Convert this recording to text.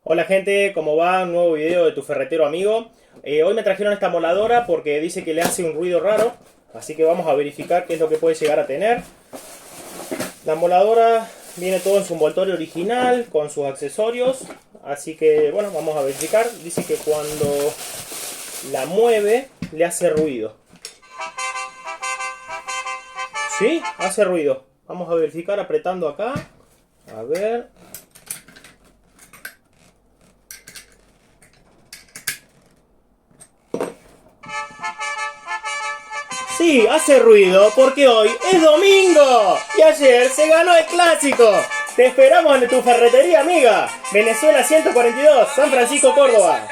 Hola gente, ¿cómo va? Un nuevo video de tu ferretero amigo. Hoy me trajeron esta moladora porque dice que le hace un ruido raro. Así que vamos a verificar qué es lo que puede llegar a tener. La moladora viene todo en su envoltorio original, con sus accesorios. Así que bueno, vamos a verificar. Dice que cuando la mueve le hace ruido. ¿Sí? Hace ruido. Vamos a verificar apretando acá. A ver. Sí, hace ruido porque hoy es domingo y ayer se ganó el clásico. Te esperamos en tu ferretería, amiga. Venezuela 142, San Francisco, Córdoba.